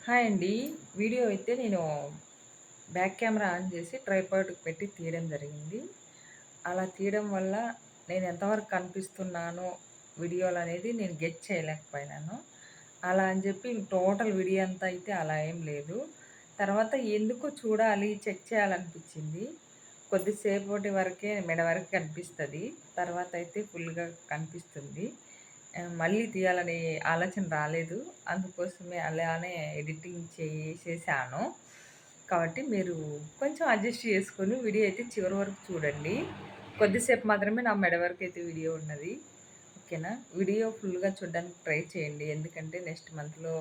Hi అండి. Video అయితే నేను బ్యాక్ కెమెరా ఆన్ చేసి ట్రైపాడ్‌కి పెట్టి తీయడం జరిగింది. అలా తీయడం వల్ల నేను ఎంతవరకు కనిపిస్తున్నానో వీడియోలో అనేది నేను గెస్ చేయలేకపోయినాను. అలా అని చెప్పి టోటల్ వీడియో అంతా అయితే అలా ఏం లేదు. తర్వాత ఎందుకో చూడాలి, చెక్ చేయాలనిపించింది. కొద్దిసేపటి వరకే మెడ వరకు కనిపిస్తది. తర్వాత అయితే ఫుల్‌గా కనిపిస్తుంది. మళ్ళీ తీయాలనే ఆలోచన రాలేదు. అందుకోసమే అలానే ఎడిటింగ్ చేసేసాను. కాబట్టి మీరు కొంచెం అడ్జస్ట్ చేసుకొని వీడియో అయితే చివరి వరకు చూడండి. కొద్దిసేపు మాత్రమే నా మెడ వరకైతే వీడియో ఉన్నది. ఓకేనా? వీడియో ఫుల్‌గా చూడడానికి ట్రై చేయండి. ఎందుకంటే నెక్స్ట్ మంత్‌లో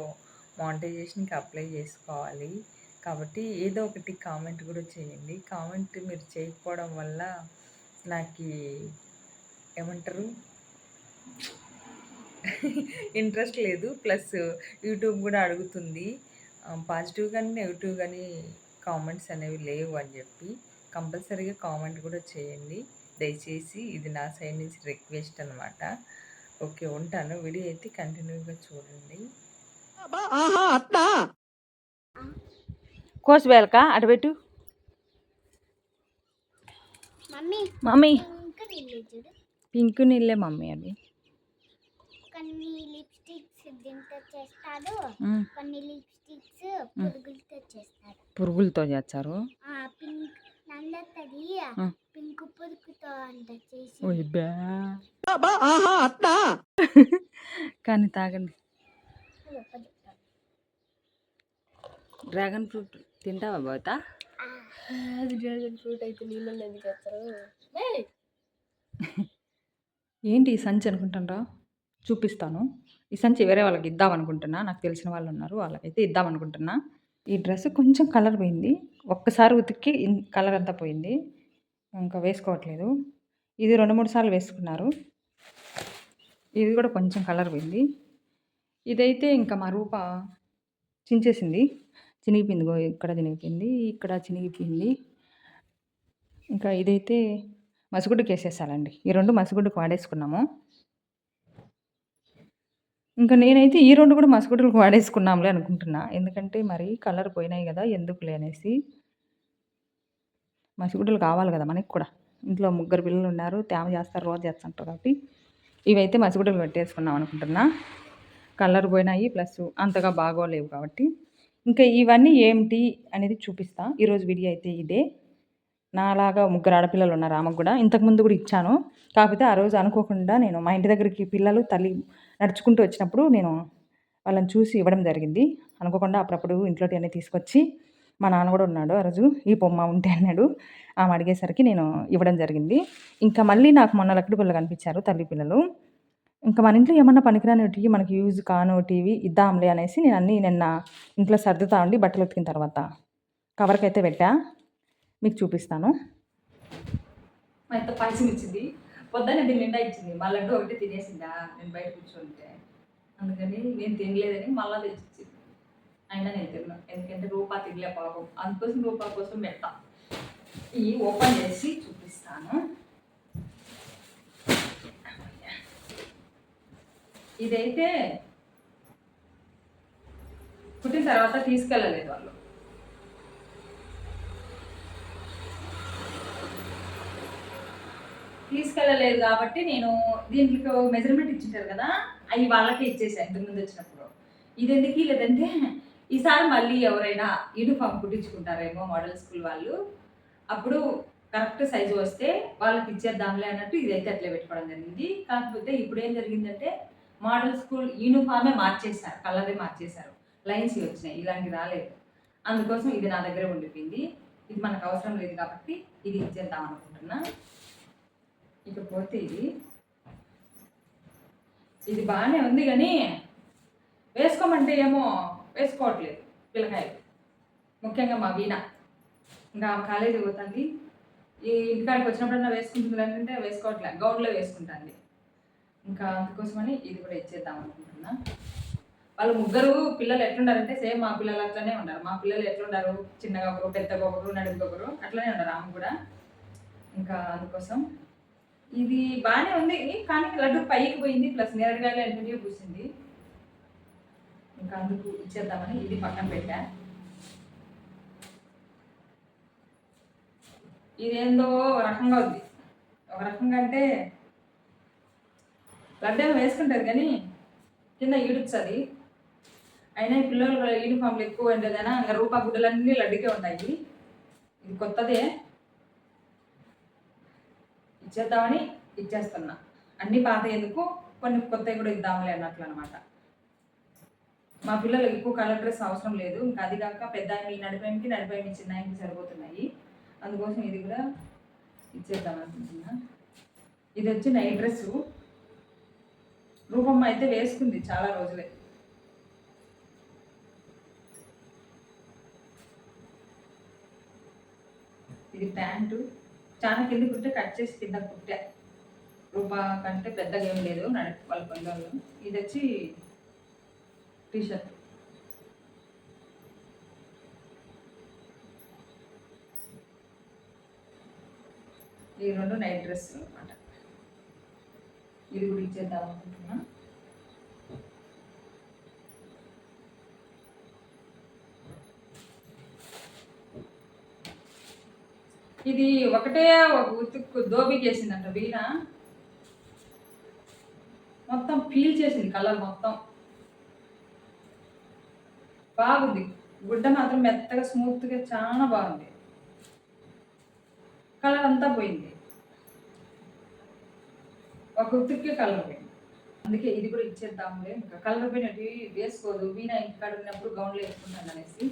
మానిటైజేషన్‌కి అప్లై చేసుకోవాలి. కాబట్టి ఏదో ఒకటి కామెంట్ కూడా చేయండి. కామెంట్ మీరు చేయకపోవడం వల్ల నాకీ ఏమంటారు? ఇంట్రెస్ట్ లేదు. ప్లస్ యూట్యూబ్ గూడా అడుగుతుంది. పాజిటివ్ గాని, నెగెటివ్ గాని కామెంట్స్ అనేవి లేవు అని జెప్పి. కంపల్సరీగా కామెంట్ గూడా చేయండి. దయచేసి ఇది నా సైడ్ నుంచి రిక్వెస్ట్ అనమాట. ఓకే. ఉంటాను. వీడియో అయితే కంటిన్యూగా చూడండి. కోసి బేలక అటు పెట్టు. మమ్మీ పింక్ నీళ్ళే మమ్మీ అది. కొన్ని లిప్స్టిక్స్ దీంతో చేస్తాడు, కొన్ని లిప్స్టిక్స్ పురుగులతో చేస్తాడు. పురుగులతో చేస్తారు. పింక్ నందతది పింక్ పురుగుతో అంట చేసి. కానీ తాగండి. డ్రాగన్ ఫ్రూట్ తింటావా బాత? అది డ్రాగన్ ఫ్రూట్ అయితే నీళ్ళలో ఎందుకు వేస్తారు? ఏంటి ఈ సంచి అనుకుంటారా? చూపిస్తాను. ఈ సంచి వేరే వాళ్ళకి ఇద్దాం అనుకుంటున్నా. నాకు తెలిసిన వాళ్ళు ఉన్నారు. వాళ్ళకైతే ఇద్దాం అనుకుంటున్నా. ఈ డ్రెస్ కొంచెం కలర్ పోయింది. ఒక్కసారి ఉతికి కలర్ అంతా పోయింది. ఇంకా వేసుకోవట్లేదు. ఇది 2, 3 సార్లు వేసుకున్నారు. ఇది కూడా కొంచెం కలర్ పోయింది. ఇదైతే ఇంకా మా రూప చించేసింది. చినిగిపోయింది. ఇక్కడ చినిగిపోయింది, ఇక్కడ చినిగిపోయింది. ఇంకా ఇదైతే మసిగుడ్డుకి వేసేసాలండి. ఈ 2 మసిగుడ్డుకు వాడేసుకున్నాము. ఇంకా నేనైతే ఈ 2 కూడా మసిగుడ్డులకు వాడేసుకున్నాంలే అనుకుంటున్నా. ఎందుకంటే మరి కలర్ పోయినాయి కదా, ఎందుకులే అనేసి. మసిగుడ్డలు కావాలి కదా మనకి కూడా. ఇంట్లో 3 పిల్లలు ఉన్నారు. తేమ చేస్తారు, రోజు చేస్తుంటారు కాబట్టి ఇవైతే మసిగుడ్డలు పెట్టేసుకున్నాం అనుకుంటున్నా. కలర్ పోయినాయి, ప్లస్ అంతగా బాగోలేవు కాబట్టి. ఇంకా ఇవన్నీ ఏమిటి అనేది చూపిస్తా. ఈరోజు వీడియో అయితే ఇదే. నాలాగా 3 ఆడపిల్లలు ఉన్నారు. ఆమెకు కూడా ఇంతకుముందు కూడా ఇచ్చాను. కాకపోతే ఆ రోజు అనుకోకుండా నేను మా ఇంటి దగ్గరికి పిల్లలు తల్లి నడుచుకుంటూ వచ్చినప్పుడు నేను వాళ్ళని చూసి ఇవ్వడం జరిగింది. అనుకోకుండా అప్పుడప్పుడు ఇంట్లోటి అన్నీ తీసుకొచ్చి మా నాన్న కూడా ఉన్నాడు ఆ రోజు. ఈ బొమ్మ ఉంటే అన్నాడు. ఆమె అడిగేసరికి నేను ఇవ్వడం జరిగింది. ఇంకా మళ్ళీ నాకు మొన్న లక్కడి పిల్లలు కనిపించారు, తల్లి పిల్లలు. ఇంకా మన ఇంట్లో ఏమన్నా పనికిరానిటివి మనకి యూజ్ కానోటివి ఇద్దాంలే అనేసి నేను అన్నీ నిన్న ఇంట్లో సర్దుతా ఉండి బట్టలు ఉతికిన తర్వాత కవర్కి అయితే పెట్టా. మీకు చూపిస్తాను. మా ఇంత పాయసం ఇచ్చింది. పొద్దున్న దీన్ని నిండా ఇచ్చింది. మా లడ్డు ఒకటి తినేసిందా నేను బయట కూర్చుంటే. అందుకని నేను తినలేదని మళ్ళా తెచ్చిచ్చింది. అయినా నేను తిన్నా. ఎందుకంటే రూపా తినలే పాపం. అందుకోసం రూపా కోసం పెడతా. ఇవి ఓపెన్ చేసి చూపిస్తాను. ఇదైతే పుట్టిన తర్వాత తీసుకెళ్ళలేదు వాళ్ళు. తీసుకెళ్ళలేదు కాబట్టి నేను దీంట్లో మెజర్మెంట్ ఇచ్చింటారు కదా, అవి వాళ్ళకే ఇచ్చేసాను ఇంతకుముందు వచ్చినప్పుడు. ఇది ఎందుకు లేదంటే ఈసారి మళ్ళీ ఎవరైనా యూనిఫామ్ కుట్టించుకుంటారేమో మోడల్ స్కూల్ వాళ్ళు, అప్పుడు కరెక్ట్ సైజు వస్తే వాళ్ళకి ఇచ్చేద్దాంలే అన్నట్టు ఇదైతే అట్లే పెట్టుకోవడం జరిగింది. కాకపోతే ఇప్పుడు ఏం జరిగిందంటే మోడల్ స్కూల్ యూనిఫామే మార్చేశారు, కలరే మార్చేశారు, లైన్స్ వచ్చినాయి, ఇలాంటివి రాలేదు. అందుకోసం ఇది నా దగ్గర ఉండిపోయింది. ఇది మనకు అవసరం లేదు కాబట్టి ఇది ఇచ్చేద్దాం అనుకుంటున్నా. ఇకపోతే ఇది బాగానే ఉంది కానీ వేసుకోమంటే ఏమో వేసుకోవట్లేదు పిల్లకాయలు, ముఖ్యంగా మా వీణ. ఇంకా ఆమె కాలేజీ పోతుంది, ఈ ఇంటికాడికి వచ్చినప్పుడన్నా వేసుకుంటుంది అంటే వేసుకోవట్లేదు, గౌన్లో వేసుకుంటుంది. ఇంకా అందుకోసమని ఇది కూడా ఇచ్చేద్దాం అనుకుంటున్నా. వాళ్ళు 3 పిల్లలు ఎట్లుండారంటే సేమ్ మా పిల్లలు అట్లనే ఉన్నారు. మా పిల్లలు ఎట్లుండారు, చిన్నగా ఒకరు, పెద్దగా ఒకరు, నడుగుగా ఒకరు, అట్లనే ఉన్నారు ఆమె కూడా. ఇంకా అందుకోసం ఇది బాగానే ఉంది కానీ లడ్డు పైకి పోయింది, ప్లస్ నేరగాయలు అన్నింటినీ పూసింది. ఇంకా అందుకు ఇచ్చేద్దామని ఇది పక్కన పెట్టా. ఇదేందో ఒక రకంగా ఉంది. ఒక రకంగా అంటే లడ్డేమో వేసుకుంటుంది కానీ కింద ఈడుస్తుంది. అయినా ఈ పిల్లలు యూనిఫామ్లు ఎక్కువ ఉండేదైనా ఇంకా రూపా గుడ్డలన్నీ లడ్డుకే ఉన్నాయి. ఇది కొత్తదే ఇచ్చేద్దామని ఇచ్చేస్తున్నా. అన్నీ పాత ఎందుకు కొన్ని కొత్తవి కూడా ఇద్దాంలే అన్నట్లు అనమాట. మా పిల్లలకు ఎక్కువ కలర్ డ్రెస్ అవసరం లేదు. ఇంకా అది కాక పెద్ద మీ నడిపేమికి మీ చిన్నాయికి సరిపోతున్నాయి. అందుకోసం ఇది కూడా ఇచ్చేద్దాం అనుకుంటున్నా. ఇది వచ్చి నైట్ డ్రెస్సు. రూపమ్మ అయితే వేసుకుంది చాలా రోజులే. ఇది ప్యాంటు చాలా కింద కుట్టే కట్ చేసి కింద కుట్టా. రూపా కంటే పెద్దగా ఏం లేదు వాళ్ళ పిల్లలు. ఇది వచ్చి టీషర్ట్. ఈ రెండు నైట్ డ్రెస్ అనమాట. ఇది కూడా ఇచ్చేద్దాం అనుకుంటున్నా. ఇది ఒకటే ఒక ఉతుక్కు దోబికేసిందంట వీణ. మొత్తం పీల్ చేసింది కలర్ మొత్తం. బాగుంది. గుడ్డ మాత్రం మెత్తగా స్మూత్గా చాలా బాగుంది. కలర్ అంతా పోయింది. ఒక ఉతుక్కే కలర్ పోయింది. అందుకే ఇది కూడా ఇచ్చేద్దాంలే. ఇంకా కలర్ పోయినట్టు వేసుకోదు. వీణ ఇంటికాడ ఉన్నప్పుడు గౌన్లు వేసుకుంటాను అనేసి.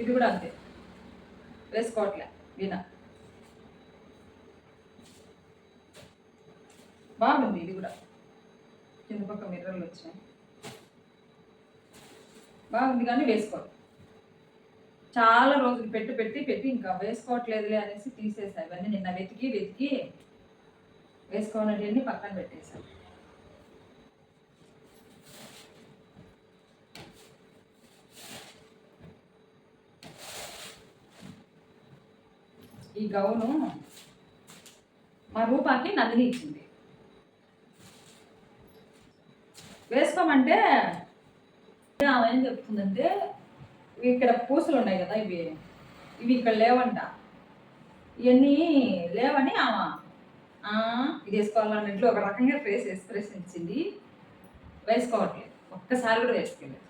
ఇది కూడా అంతే వేసుకోవట్లే వీణ. బాగుంది. ఇది కూడా కింద పక్క మిర్రర్లు వచ్చాయి. బాగుంది కానీ వేసుకోవాలి. చాలా రోజులు పెట్టి ఇంకా వేసుకోవట్లేదులే అనేసి తీసేసాను. ఇవన్నీ నిన్న వెతికి వేసుకోవాలని పక్కన పెట్టేశాను. ఈ గౌను మా రూపాకి నందిని ఇచ్చింది. వేసుకోమంటే ఆమె ఏం చెప్తుందంటే ఇక్కడ పూసలు ఉన్నాయి కదా ఇవి ఇక్కడ లేవంట. ఇవన్నీ లేవని ఆమె ఇది వేసుకోవాలన్నట్లు ఒక రకంగా ఎక్స్ప్రెషన్ ఇచ్చింది. వేసుకోవట్లేదు. ఒక్కసారి కూడా వేసుకోలేదు.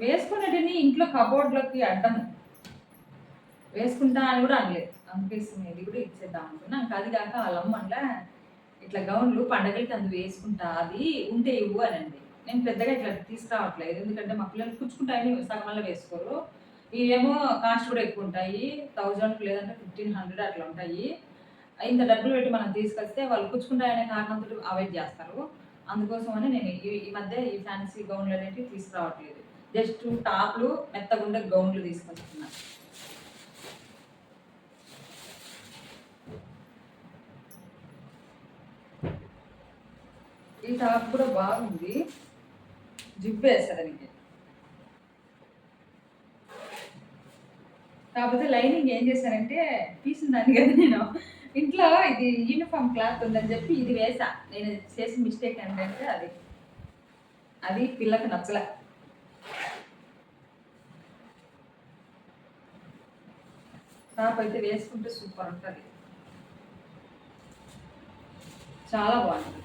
వేసుకునేటిని ఇంట్లో కబోర్డ్లోకి అడ్డం వేసుకుంటా అని కూడా అనలేదు. అనిపిస్తుంది. ఇది కూడా ఇచ్చేద్దాం అనుకున్నా. ఇంకా అది కాక వాళ్ళమ్మట్లా ఇట్లా గౌన్లు పండగలకి అందు వేసుకుంటా, అది ఉంటే ఇవ్వు అనండి. నేను పెద్దగా ఇట్లా తీసుకురావట్లేదు. ఎందుకంటే మా పిల్లలు పుచ్చుకుంటాయని సగం వల్ల వేసుకోరు. ఇవేమో కాస్ట్ కూడా ఎక్కువ ఉంటాయి. 1000 లేదంటే 1500 అట్లా ఉంటాయి. ఇంత డబ్బులు పెట్టి మనం తీసుకొస్తే వాళ్ళు పుచ్చుకుంటాయనే కారణంతో అవాయిడ్ చేస్తారు. అందుకోసమని నేను ఈ మధ్య ఈ ఫ్యాన్సీ గౌన్లు అనేవి తీసుకురావట్లేదు. జస్ట్ టాప్లు మెత్తగుండే గౌన్లు తీసుకొస్తున్నాను. ఈ టాప్ కూడా బాగుంది. జిప్ వేస్తుంది దానికి. కాకపోతే లైనింగ్ ఏం చేశానంటే తీసిన దాన్ని కదా నేను ఇంట్లో ఇది యూనిఫామ్ క్లాత్ ఉందని చెప్పి ఇది వేసా. నేను చేసిన మిస్టేక్ ఏంటంటే అది పిల్లకి నచ్చలే. టాప్ అయితే వేసుకుంటే సూపర్ ఉంటుంది. చాలా బాగుంటుంది.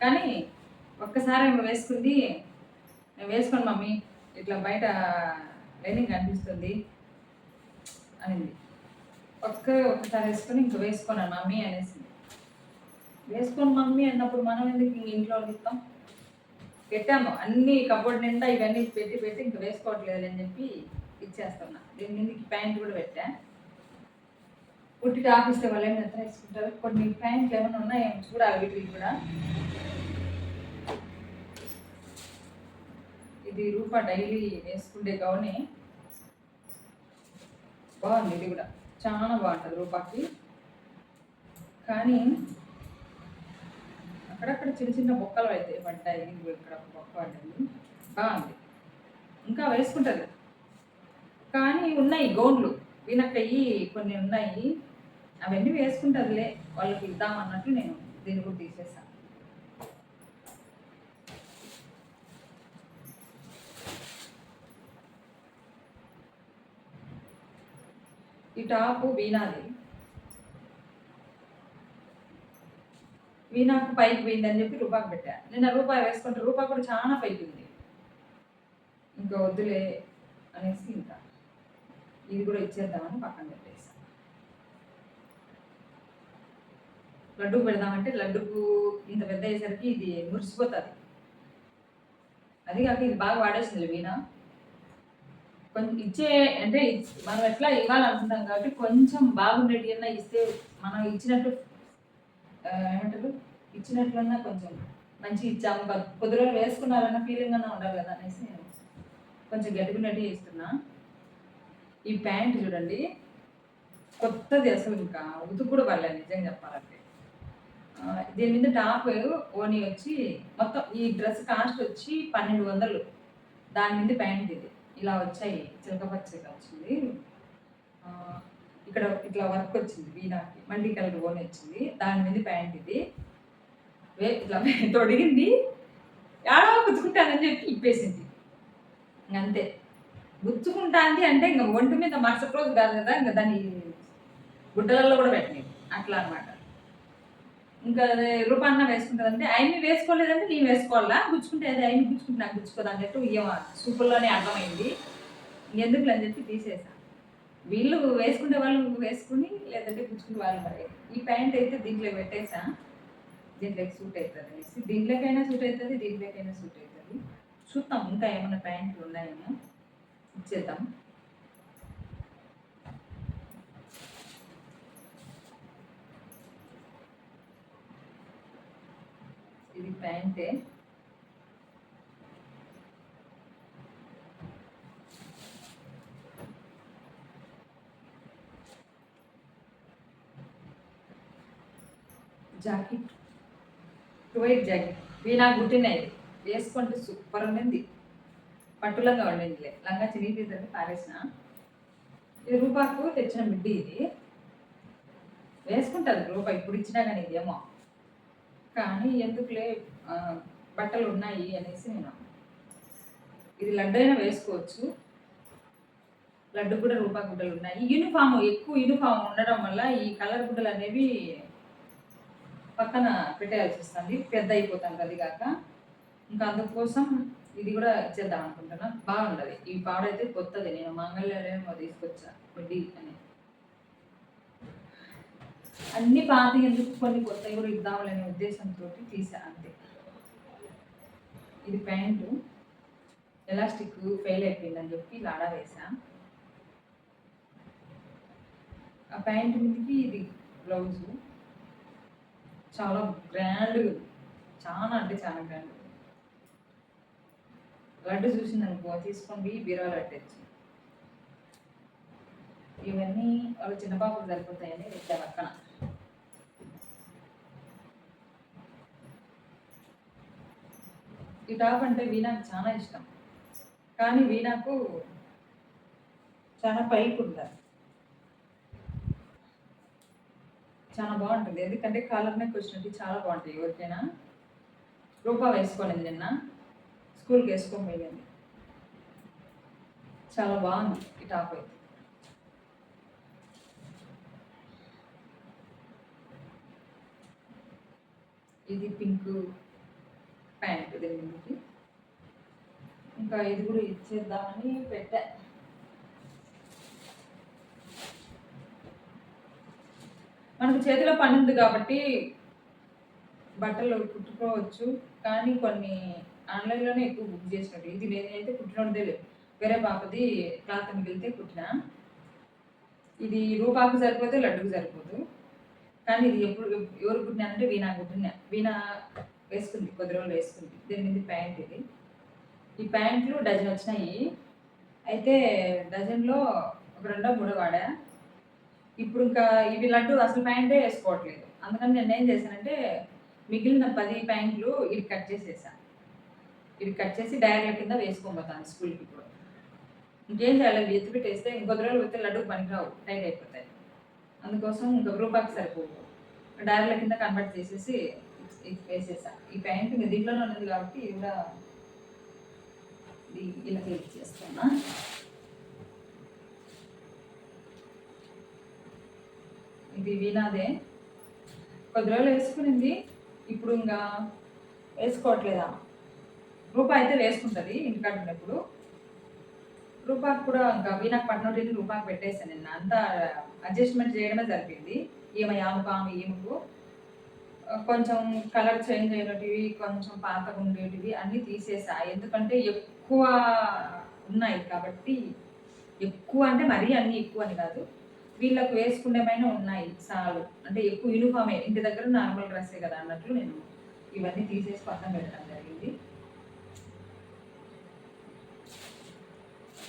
కానీ ఒక్కసారి ఏమో వేసుకుంది. నేను వేసుకోను మమ్మీ, ఇట్లా బయట లైనింగ్ కనిపిస్తుంది అనింది. ఒక్కసారి వేసుకొని ఇంక వేసుకోను మమ్మీ అనేసింది. వేసుకోను మమ్మీ అన్నప్పుడు మనం ఎందుకు ఇంట్లో ఇస్తాం. పెట్టాము అన్ని కబోర్డ్ నిండా ఇవన్నీ పెట్టి ఇంక వేసుకోవట్లేదు అని చెప్పి ఇచ్చేస్తున్నా. దీని మీదకి ప్యాంట్ కూడా పెట్టా. పుట్టి ఆఫీస్తే వాళ్ళు ఏమైనా ఎంత వేసుకుంటారు. కొన్ని ప్యాంట్లు ఏమైనా ఉన్నాయేమో చూడాలి వీటికి కూడా. ఇది రూపా డైలీ వేసుకుంటే గౌనే బాగుంది. ఇది కూడా చాలా బాగుంటుంది రూపాకి. కానీ అక్కడక్కడ చిన్న బొక్కలు అయితే పడ్డాయి. ఇక్కడ బొక్క పడ్డది. బాగుంది. ఇంకా వేసుకుంటుంది. కానీ ఉన్నాయి గౌన్లు వీనక్కయ్యి కొన్ని ఉన్నాయి. అవన్నీ వేసుకుంటుందిలే వాళ్ళకి ఇద్దామన్నట్లు నేను దీన్ని కూడా తీసేసాను. ఈ టాపు వీణాకు పైకి పోయిందని చెప్పి రూపాకు పెట్టా. నిన్న రూపాయి వేసుకుంటే రూపాయి కూడా చాలా పైకి ఉంది. ఇంకా వద్దులే అనేసి ఇంకా ఇది కూడా ఇచ్చేద్దామని పక్కన పెట్టేసాను. లడ్డు పెడదామంటే లడ్డుకు ఇంత పెద్ద అయ్యేసరికి ఇది మురిసిపోతుంది. అది కాక ఇది బాగా వాడేసింది వీణ. కొంచెం ఇచ్చే అంటే మనం ఎట్లా ఇవ్వాలనుకుంటాం కాబట్టి కొంచెం బాగుండేటి అన్నా ఇస్తే మనం ఇచ్చినట్టు ఏమంటారు ఇచ్చినట్లన్నా కొంచెం మంచి ఇచ్చాము, కొద్ది రోజులు వేసుకున్నారన్న ఫీలింగ్ అన్నా ఉండాలి కదా అనేసి నేను కొంచెం గట్టిగున్నట్టు ఇస్తున్నా. ఈ ప్యాంట్ చూడండి, కొత్తది, అసలు ఇంకా ఉతుకు కూడా పర్లేదు నిజంగా చెప్పాలంటే. దీని మీద టాప్ ఓని వచ్చి మొత్తం ఈ డ్రెస్ కాస్ట్ వచ్చి 1200. దాని మీద ప్యాంట్ ఇది ఇలా వచ్చాయి, చిలకపచ్చగా వచ్చింది. ఇక్కడ ఇట్లా వర్క్ వచ్చింది, వీణాకి మల్టీ కలర్ ఓని వచ్చింది. దాని మీద ప్యాంట్ ఇది ఇట్లా తొడిగింది, ఏడో గుచ్చుకుంటానని చెప్పి ఇప్పేసింది. అంతే, గుచ్చుకుంటాంది అంటే ఇంకా ఒంటి మీద మరుసటి రోజు కాదు కదా, ఇంకా దాన్ని గుడ్డలలో కూడా పెట్టలేదు అట్లా అనమాట. ఇంకా అదే రూపాన్న వేసుకుంటుందంటే ఆయన్ని వేసుకోలేదంటే నేను వేసుకోవాలా, గుచ్చుకుంటే అది ఆయన్ని గుచ్చుకుంటే నాకు గుచ్చుకోదు అన్నట్టు సూపర్లోనే అర్థమైంది. ఎందుకు అని చెప్పి తీసేసా. వీళ్ళు వేసుకునే వాళ్ళు వేసుకుని, లేదంటే గుచ్చుకునే వాళ్ళు మరి. ఈ ప్యాంట్ అయితే దీంట్లో పెట్టేసా, దీంట్లోకి సూట్ అవుతుంది అనేసి. దీంట్లోకైనా సూట్ అవుతుంది, దీంట్లోకైనా సూట్ అవుతుంది. చూద్దాం ఇంకా ఏమైనా ప్యాంట్లు ఉన్నాయేమో ఇచ్చేద్దాం. ఇది ప్యాంటే. జాకెట్, వైట్ జాకెట్ వీణా గుట్టినాయి, వేసుకుంటే సూపర్ ఉండింది. పట్టులంగా ఉండిందిలే, లంగా చినిగిపోయిందని పారేసిన. ఇది రూపాకు తెచ్చిన మిడ్డి, ఇది వేసుకుంటుంది రూపాయి ఇప్పుడు ఇచ్చినా కానీ ఇదేమో. కానీ ఎందుకులే బట్టలు ఉన్నాయి అనేసి నేను, ఇది లడ్డు అయినా వేసుకోవచ్చు. లడ్డు కూడా రూపాయి గుడ్డలు ఉన్నాయి. యూనిఫామ్ ఎక్కువ యూనిఫామ్ ఉండడం వల్ల ఈ కలర్ గుడ్డలు అనేవి పక్కన పెట్టేయాల్సి వస్తుంది, పెద్ద అయిపోతుంది. అది కాక ఇంకా అందుకోసం ఇది కూడా ఇచ్చేద్దాం అనుకుంటున్నా. బాగుండదు ఈ పాడైతే, కొత్తది, నేను మంగళవారం తీసుకొచ్చా వడ్డీ అని. అన్ని పాత ఎందుకు, కొన్ని కొత్తవి కూడా ఇద్దామనే ఉద్దేశంతో తీసా అంతే. ఇది ప్యాంటు, ఎలాస్టిక్ ఫెయిల్ అయిపోయిందని చెప్పి లాడా వేసా. ఆ ప్యాంటు మీదకి ఇది బ్లౌజు, చాలా గ్రాండ్, చాలా అంటే చాలా గ్రాండ్. లడ్డు చూసిందనుకో తీసుకొని బీరాలు అట్టచ్చు. ఇవన్నీ వాళ్ళ చిన్న పాపకు సరిపోతాయని పెట్టా పక్కన. ఈ టాప్ అంటే వీణాకు చాలా ఇష్టం, కానీ వీణాకు చాలా పైకి ఉంటుంది, చాలా బాగుంటుంది. ఎందుకంటే కాలర్ నెక్ వచ్చినట్టు చాలా బాగుంటాయి. ఎవరికైనా రూపా వేసుకోలేదు, నిన్న స్కూల్కి వేసుకోపోయింది. చాలా బాగుంది ఈ టాప్ అయితే. ఇది పింక్ ప్యాంట్ దీనికి. ఇంకా ఇది కూడా ఇచ్చేద్దామని పెట్టా. మనకు చేతిలో పని ఉంది కాబట్టి బట్టలు కుట్టుకోవచ్చు, కానీ కొన్ని ఆన్లైన్లోనే ఎక్కువ బుక్ చేసినట్టు. ఇది నేనైతే కుట్టినోడిదే లేదు, వేరే పాపది క్లాత్ మిగిలితే కుట్టినా. ఇది రూపాకు సరిపోతే లడ్డుకు సరిపోదు, కానీ ఇది ఎవరు కుట్టినానంటే వీణా కుట్టినా. వీణా వేసుకుంది, కొద్ది రోజులు వేసుకుంది. దీని మీద ప్యాంట్ ఇది. ఈ ప్యాంట్లు డజన్ వచ్చినాయి, అయితే డజన్లో ఒక 2-3 వాడా. ఇప్పుడు ఇంకా ఇవి లడ్డు అసలు ప్యాంటే వేసుకోవట్లేదు. అందుకని నేను ఏం చేశానంటే మిగిలిన 10 ప్యాంట్లు ఇది కట్ చేసేసా. ఇది కట్ చేసి డైర్ల కింద వేసుకోబోతాను స్కూల్కి. ఇప్పుడు ఇంకేం చేయాలి, ఎత్తి పెట్టేస్తే ఇంకొద్ది రోజులు పోతే లడ్డు పనికిరావు, టైట్ అయిపోతాయి. అందుకోసం ఇంకొక రూపాయికి సరిపోవు. డైర్ల కింద కన్వర్ట్ చేసేసి వేసేసా. ఈ ప్యాంట్ ఇంక దీంట్లోనే ఉన్నది కాబట్టి ఇది కూడా ఇలా క్లిక్ చేస్తున్నా. ఇది వీణాదే, కొద్ది రోజులు వేసుకునింది, ఇప్పుడు ఇంకా వేసుకోవట్లేదా. రూపాయి అయితే వేసుకుంటుంది ఇంటికాడ ఉన్నప్పుడు. రూపాకు కూడా ఇంకా వీణాకు పట్టినోటిని రూపాకు పెట్టేసాను నిన్న. అంతా అడ్జస్ట్మెంట్ చేయడమే సరిపోయింది. ఈమెకు కొంచెం కలర్ చేంజ్ అయినటివి, కొంచెం పాతగా ఉండేటివి అన్నీ తీసేసా. ఎందుకంటే ఎక్కువ ఉన్నాయి కాబట్టి, ఎక్కువ అంటే మరీ అన్నీ ఎక్కువ అని కాదు, వీళ్ళకు వేసుకునేమైనా ఉన్నాయి చాలు. అంటే ఎక్కువ యూనిఫామే, ఇంటి దగ్గర నార్మల్ డ్రెస్సే కదా అన్నట్లు నేను ఇవన్నీ తీసేసి పక్కన పెట్టడం జరిగింది.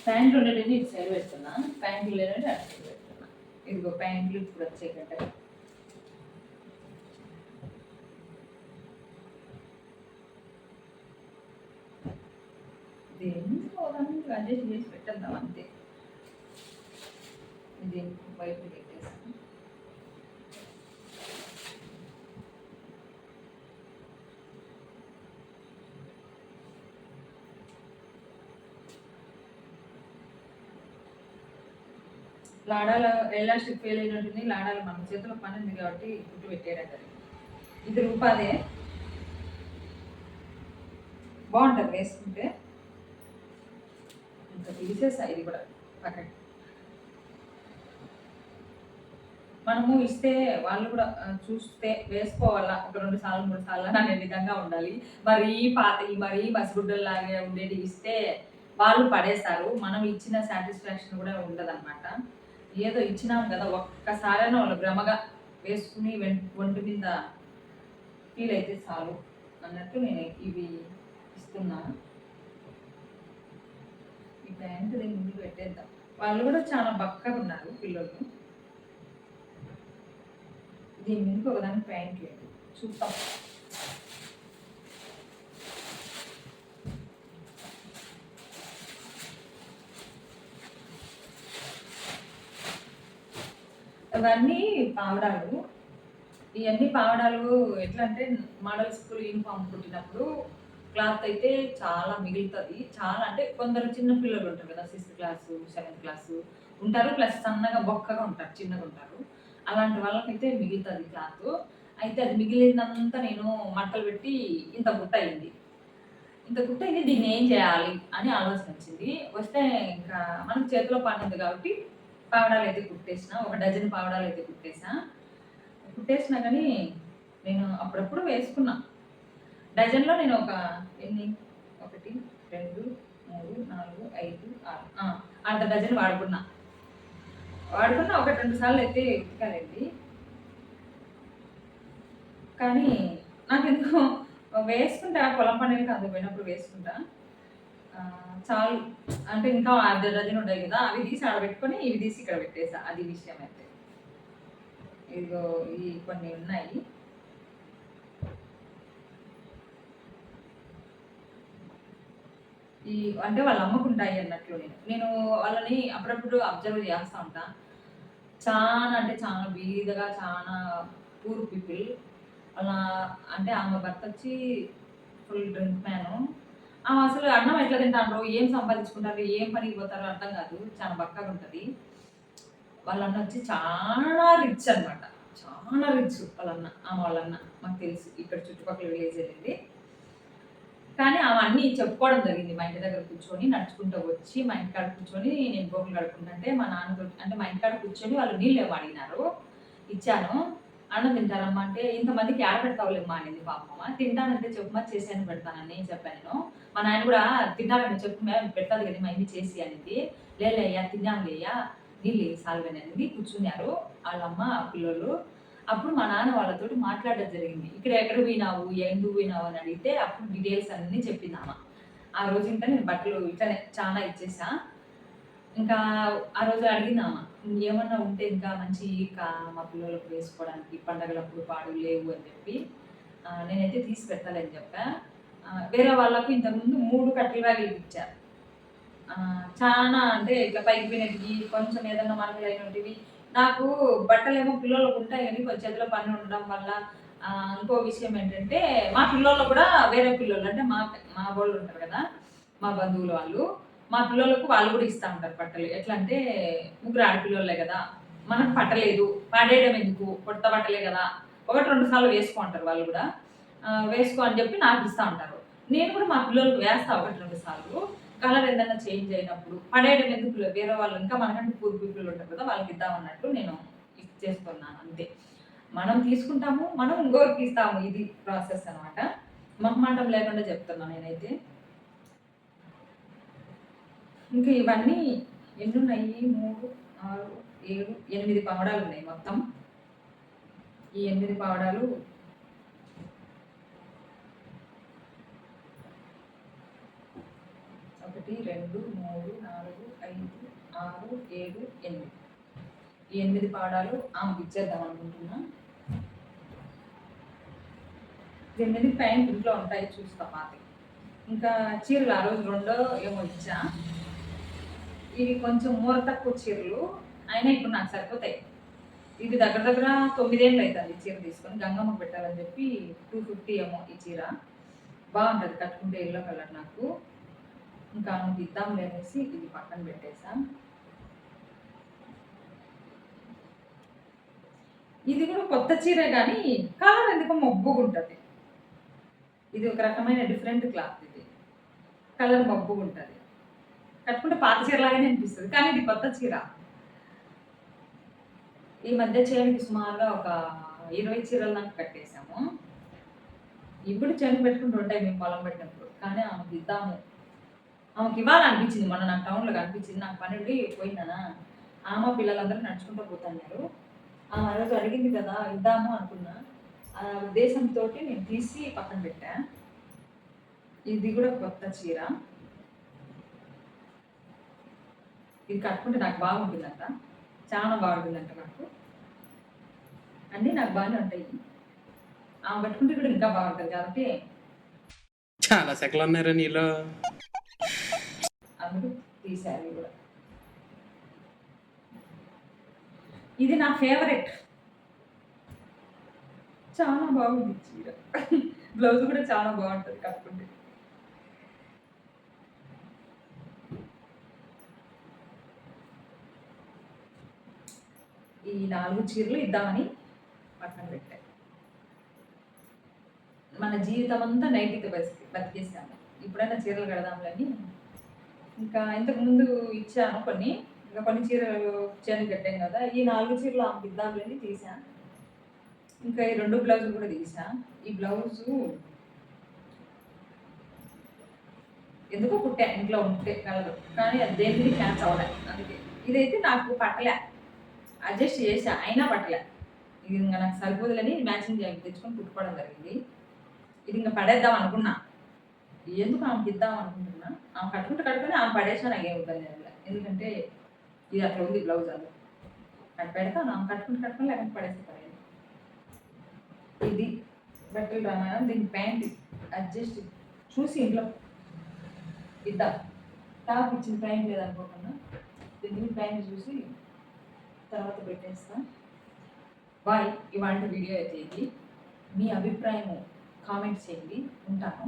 ప్యాంట్లు ఉండేటివి ఇటు సైడ్ పెడుతున్నా, ప్యాంట్లు లేదంటే అటు సైడ్ పెడుతున్నా. ఇదిగో ప్యాంట్లు ఇప్పుడు వచ్చే గంటగా. దేనికి అడ్జస్ట్ చేసి పెట్టేద్దాం అంతే. ఇది బయట పెట్టేసాను. లాడాల ఎలాస్టిక్ ఫెయిల్ అయినట్టుంది. లాడాలు మన చేతిలో పని ఉంది కాబట్టి గుట్టు పెట్టేయడం. ఇది రూపాదే, బాగుంటుంది వేసుకుంటే. ఇంకా తీసేసా ఇది కూడా పక్కకి. మనము ఇస్తే వాళ్ళు కూడా చూస్తే వేసుకోవాలా, ఒక 2 సార్లు 3 సార్లు అనే విధంగా ఉండాలి. మరీ పాతవి మరీ బసిగుడ్డల్లాగే ఉండేవి ఇస్తే వాళ్ళు పడేస్తారు. మనం ఇచ్చిన సాటిస్ఫాక్షన్ కూడా ఉండదన్నమాట. ఏదో ఇచ్చినాం కదా, ఒక్కసారైనా వాళ్ళు భ్రమగా వేసుకుని ఒంటి మీద ఫీల్ అయితే చాలు అన్నట్టు నేను ఇవి ఇస్తున్నాను. ఈ ప్యాంట్ దీని ముందు పెట్టేద్దాం. వాళ్ళు కూడా చాలా బక్కగా ఉన్నారు పిల్లలు. దీని ముందుకు ఒకదాని ప్యాంట్ లేదు, చూద్దాం. ఇవన్నీ పావడాలు. ఇవన్నీ పావడాలు ఎట్లా అంటే, మోడల్ స్కూల్ యూనిఫామ్ కుట్టినప్పుడు క్లాత్ అయితే చాలా మిగులుతుంది. చాలా అంటే కొందరు చిన్న పిల్లలు ఉంటారు కదా, 6th క్లాసు 7th క్లాసు ఉంటారు, ప్లస్ సన్నగా బొక్కగా ఉంటారు, చిన్నగా ఉంటారు. అలాంటి వాళ్ళకైతే మిగులుతుంది క్లాత్. అయితే అది మిగిలిందంతా నేను మట్టలు పెట్టి ఇంత గుట్ట అయింది. దీన్ని ఏం చేయాలి అని ఆలోచన వచ్చింది. వస్తే ఇంకా మనకు చేతిలో పని ఉంది కాబట్టి పావడాలు అయితే కుట్టేసిన. ఒక డజన్ పావడాలు అయితే కుట్టేసినా కానీ నేను అప్పుడప్పుడు వేసుకున్నా. డజన్లో నేను ఒక ఎన్ని 1 2 3 4 5 6 అర్ధ డజన్ వాడుకున్నా. ఒక 2 సార్లు అయితే ఉతకాలండి. కానీ నాకెందుకో వేసుకుంటా, పొలం పనులకి అందుకు పోయినప్పుడు వేసుకుంటా చాలు. అంటే ఇంకా అర్ధ డజన్ ఉంటాయి కదా, అవి తీసి ఆడబెట్టుకొని ఇవి తీసి ఇక్కడ పెట్టేసా. అది విషయం అయితే. ఇదిగో ఈ కొన్ని ఉన్నాయి. ఈ అంటే వాళ్ళు అమ్ముకుంటాయి అన్నట్లు నేను వాళ్ళని అప్పుడప్పుడు అబ్జర్వ్ చేస్తూ ఉంటా. చాలా అంటే చాలా బీదగా, చాలా పూర్ పీపుల్. అలా అంటే ఆమె భర్త వచ్చి ఫుల్ డ్రింక్ మ్యాను. ఆమె అసలు అన్నం ఎట్లా తింటారు, ఏం సంపాదించుకుంటారు, ఏం పనికి పోతారో అర్థం కాదు. చాలా బక్కగా ఉంటుంది. వాళ్ళ అన్న వచ్చి చాలా రిచ్ అనమాట, చాలా రిచ్ వాళ్ళన్న. వాళ్ళన్న మాకు తెలుసు, ఇక్కడ చుట్టుపక్కల విలేజ్ వెళ్ళింది. కానీ ఆమె అన్నీ చెప్పుకోవడం జరిగింది. మా ఇంటి దగ్గర కూర్చొని నడుచుకుంటూ వచ్చి మా ఇంటికాడ కూర్చొని నేను బోకులు కడుక్కుంటుంటే మా నాన్నతో అంటే మా ఇంటికాడ కూర్చొని వాళ్ళు నీళ్ళు ఏమో అడిగినారు, ఇచ్చాను. అన్నం తింటారమ్మా అంటే, ఇంతమందికి ఆడ పెడతావులేమ్మా అనేది పాపమ్మ. తింటానంటే చెప్పమా, చేసాను పెడతానని చెప్పాను. మా నాయన కూడా తింటానంటే చెప్పు మేము పెడతాది కదా మా ఇంటి చేసి అనేది. లేయ్యా తిన్నాంలేయ్యా, నీళ్ళు సాల్వని అనేది. కూర్చున్నారు వాళ్ళమ్మ పిల్లలు. అప్పుడు మా నాన్న వాళ్ళతోటి మాట్లాడడం జరిగింది. ఇక్కడ ఎక్కడ పోయినావు, ఎందుకు పోయినావు అని అడిగితే అప్పుడు డీటెయిల్స్ అన్నీ చెప్పింది ఆమె. ఆ రోజు ఇంకా నేను బట్టలు ఇట్లనే చాలా ఇచ్చేసా. ఇంకా ఆ రోజు అడిగిందామా, ఏమన్నా ఉంటే ఇంకా మంచి మా పిల్లలకు వేసుకోవడానికి పండగలప్పుడు పాడు లేవు అని చెప్పి నేనైతే తీసి పెట్టాలని చెప్పా. వేరే వాళ్ళకు ఇంతకుముందు 3 కట్టెల బ్యాగులు ఇచ్చారు. చాలా అంటే ఇట్లా పైకి పోయినవి, కొంచెం ఏదన్నా మరకలు అయినవి నాకు బట్టలేమో పిల్లోళ్ళకి ఉంటాయి గానీ కొంచెం చేతిలో పని ఉండడం వల్ల ఇంకో విషయం ఏంటంటే మా పిల్లోళ్ళు కూడా వేరే పిల్లోళ్ళు అంటే మా వోళ్ళు ఉంటారు కదా! మా బంధువులు వాళ్ళు. మా పిల్లోళ్ళకు వాళ్ళు కూడా ఇస్తా ఉంటారు బట్టలు. ఎట్లా అంటే ముగ్గురు ఆడపిల్లోళ్ళే కదా! మనకు పట్టలేదు. పడేయడం ఎందుకు? కొత్త బట్టలే కదా! 1, 2 సార్లు వేసుకో అంటారు వాళ్ళు కూడా. వేసుకో అని చెప్పి నాకు ఇస్తా ఉంటారు. నేను కూడా మా పిల్లోళ్ళకి వేస్తా 1, 2 సార్లు. కలర్ ఏదైనా చేంజ్ అయినప్పుడు పడేయడం ఎందుకులే వేరే వాళ్ళు ఇంకా మనకంటే పూర్ పీపుల్ ఉంటారు కదా! వాళ్ళకి ఇద్దామన్నట్టు నేను ఇచ్చేస్తున్నాను అంతే. మనం తీసుకుంటాము. మనం ఇంకొకరికి ఇస్తాము. ఇది ప్రాసెస్ అన్నమాట. మొహమాటం లేకుండా చెప్తున్నా నేనైతే. ఇంకా ఇవన్నీ ఎన్నున్నాయి? 3, 6, 7, 8 పావడాలున్నాయి మొత్తం. ఈ 8 పావడాలు 1, 2, 3, 4, 5, 6, 7, 8. ఈ 8 పావడాలు ఆమెకి ఇచ్చేద్దాం అనుకుంటున్నా. 8 ప్యాంట్ ఇంట్లో ఉంటాయి చూస్తా పాతయి. ఇంకా చీరలు ఆ రోజు రెండో ఏమో ఇచ్చా. ఇవి కొంచెం మూర తక్కువ చీరలు. అయినా ఇప్పుడు నాకు సరిపోతాయి. ఇది దగ్గర దగ్గర 9 ఏళ్ళు అయితుంది ఈ చీర తీసుకొని. గంగమ్మకి పెట్టాలని చెప్పి 250 ఏమో ఈ చీర. బాగుంటది కట్టుకుంటే యెల్లో కలర్ నాకు. ఇంకా ఆమెకి ఇద్దాంలే అనేసి ఇది పక్కన పెట్టేసా. ఇది కూడా కొత్త చీరే గానీ కలర్ ఎందుకో మబ్బుగుంటది. ఇది ఒక రకమైన డిఫరెంట్ క్లాత్ ఇది. కలర్ మబ్బుగుంటది. కట్టుకుంటే పాత చీరలాగానే అనిపిస్తది. కానీ ఇది కొత్త చీర. ఈ మధ్య చేనుకి సుమారుగా ఒక 20 చీరల దాకా కట్టేసాము. ఇప్పుడు చేనుకి పెట్టుకుంటూ ఉంటాయి మేము పొలం పెట్టినప్పుడు. కానీ ఆమెకి ఇద్దాము. ఆమెకి ఇవ్వాలనిపించింది. మొన్న నాకు టౌన్‌లో కనిపించింది. నాకు పనుండి పోయినానా, ఆమె పిల్లలందరూ నడుచుకుంటూ పోతున్నారు. ఆమె ఆ రోజు అడిగింది కదా! ఇద్దాము అనుకున్నా. ఆ ఉద్దేశంతోటి నేను తీసి పక్కన పెట్టా. ఇది కూడా కొత్త చీర. ఇది కట్టుకుంటే నాకు బాగుంటుందంట. చాలా బాగుంటుందంట నాకు. అన్నీ నాకు బానే ఉంటాయి. ఆమె కట్టుకుంటే కూడా ఇంకా బాగుంటది కాబట్టి చాలా సెకలున్నారా నీలో? అందుకు తీసా ఇవి కూడా. ఇది నా ఫేవరెట్. చాలా బాగుంది ఈ చీర. బ్లౌజ్ కూడా చాలా బాగుంటది కట్టుకుంటే. ఈ 4 చీరలు ఇద్దామని పక్కన పెట్టా. మన జీవితం అంతా నైటీతో బతికేసాము. ఇప్పుడైనా చీరలు కడదాంలని. ఇంకా ఇంతకుముందు ఇచ్చాను కొన్ని. ఇంకా కొన్ని చీరలు చేనుకి కట్టాం కదా! ఈ 4 చీరలు ఆమెకి ఇద్దాంలని తీసా. ఇంకా ఈ 2 బ్లౌజులు కూడా తీసా. ఈ బ్లౌజు ఎందుకో కుట్టా ఇంట్లో ఉంటే కలరు. కానీ అది దేనికి మ్యాచ్ అవ్వలే. అందుకే. ఇదైతే నాకు పట్టలే. అడ్జస్ట్ చేశా. అయినా పట్టలే. ఇది ఇంక నాకు సరిపోదులని మ్యాచింగ్ తెచ్చుకొని కుట్టుకోవడం జరిగింది. ఇది ఇంక పడేద్దాం అనుకున్నా. ఎందుకు ఆమెకి ఇద్దాం అనుకుంటున్నా. ఆమె కట్టుకొని ఆమె పడేసినా నాకేం ఇబ్బంది ఏం లే. ఎందుకంటే ఇది అట్లా ఉంది బ్లౌజ్ అది. అది పెడతాను. ఆమె కట్టుకొని లేకపోతే పడేస్తే పడేది. ఇది బట్టల రామాయణం. దీని ప్యాంట్ అడ్జస్ట్ చూసి ఇంట్లో ఇద్దాం. టాప్ ఇచ్చిన ప్యాంట్ లేదనుకోకుండా దీని ప్యాంట్ చూసి తర్వాత పెట్టేస్తా. బాయ్. ఇవాళ వీడియో అయితే ఇది. మీ అభిప్రాయం కామెంట్ చేయండి. ఉంటాను.